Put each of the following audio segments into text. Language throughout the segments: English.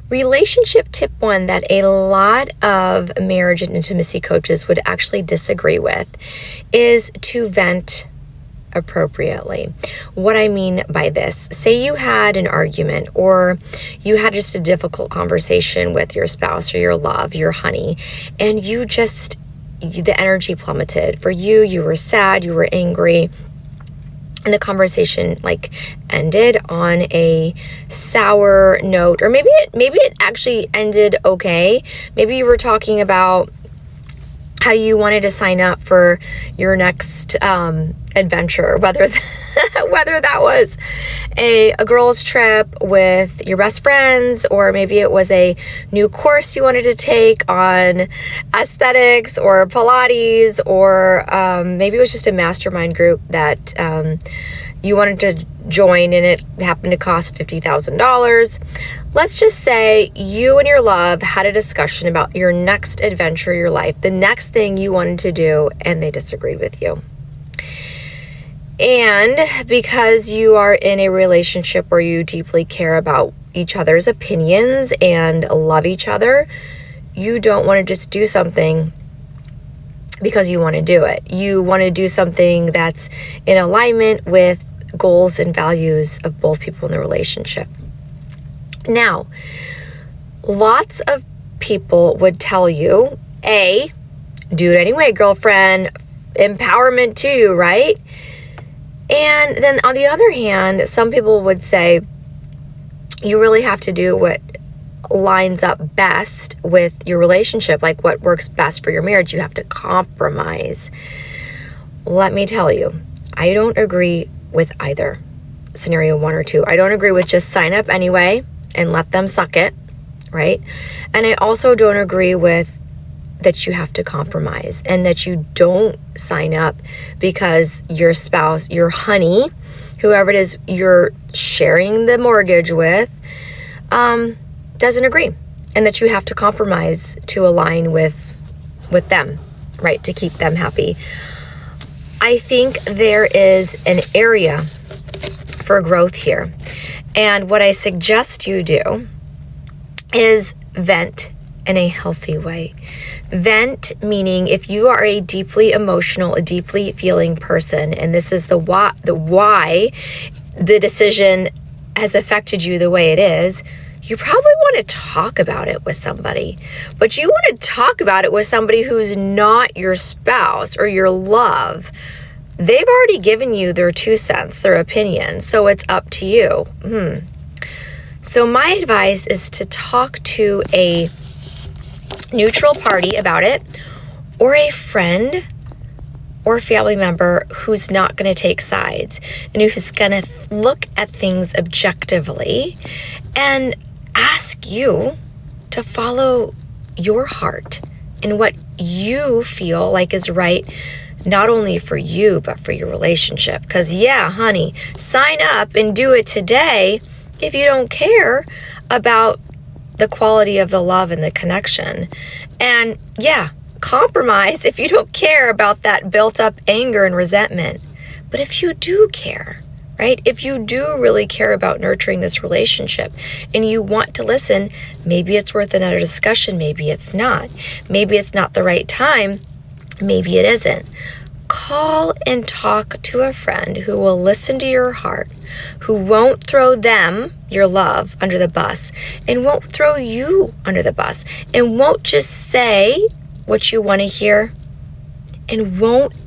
Relationship tip 1 that a lot of marriage and intimacy coaches would actually disagree with is to vent appropriately. What I mean by this, say you had an argument or you had just a difficult conversation with your spouse or your love, your honey, and the energy plummeted. For you, you were sad, you were angry, and the conversation ended on a sour note, or maybe it actually ended okay. Maybe you were talking about how you wanted to sign up for your next adventure, whether that was a girls trip with your best friends, or maybe it was a new course you wanted to take on aesthetics or Pilates, or maybe it was just a mastermind group that you wanted to join and it happened to cost $50,000. Let's just say you and your love had a discussion about your next adventure, your life, the next thing you wanted to do, and they disagreed with you. And because you are in a relationship where you deeply care about each other's opinions and love each other, you don't want to just do something because you want to do it. You want to do something that's in alignment with goals and values of both people in the relationship. Now, lots of people would tell you, do it anyway, girlfriend, empowerment too, right? And then on the other hand, some people would say, you really have to do what lines up best with your relationship, like what works best for your marriage. You have to compromise. Let me tell you, I don't agree with either scenario 1 or 2. I don't agree with just sign up anyway and let them suck it, right? And I also don't agree with that you have to compromise and that you don't sign up because your spouse, your honey, whoever it is you're sharing the mortgage with, doesn't agree, and that you have to compromise to align with them, right? To keep them happy. I think there is an area for growth here. And what I suggest you do is vent in a healthy way. Vent meaning if you are a deeply emotional, a deeply feeling person, and this is the why the decision has affected you the way it is, you probably want to talk about it with somebody. But you want to talk about it with somebody who's not your spouse or your love. They've already given you their 2 cents, their opinion, so it's up to you. So my advice is to talk to a neutral party about it, or a friend or family member who's not going to take sides and who's going to look at things objectively and ask you to follow your heart and what you feel like is right, not only for you, but for your relationship. Because yeah, honey, sign up and do it today if you don't care about the quality of the love and the connection. And yeah, compromise if you don't care about that built up anger and resentment. But if you do care, right? If you do really care about nurturing this relationship and you want to listen, maybe it's worth another discussion, maybe it's not. Maybe it's not the right time, maybe it isn't. Call and talk to a friend who will listen to your heart, who won't throw them, your love, under the bus, and won't throw you under the bus, and won't just say what you want to hear, and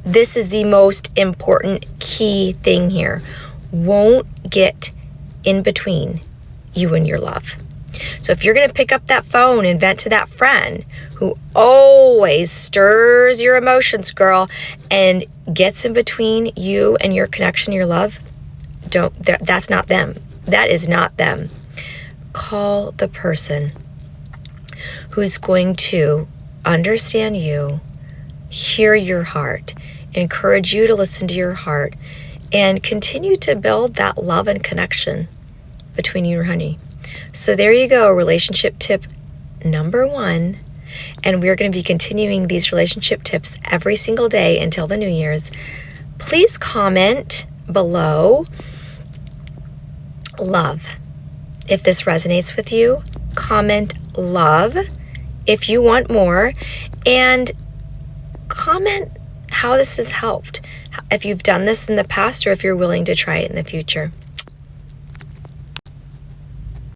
this is the most important key thing here, won't get in between you and your love. So if you're going to pick up that phone and vent to that friend who always stirs your emotions, girl, and gets in between you and your connection, your love, that's not them. That is not them. Call the person who's going to understand you, hear your heart, encourage you to listen to your heart, and continue to build that love and connection between you and your honey. So there you go, relationship tip number 1. And we're going to be continuing these relationship tips every single day until the New Year's. Please comment below, love, if this resonates with you, comment love if you want more, and comment how this has helped, if you've done this in the past or if you're willing to try it in the future.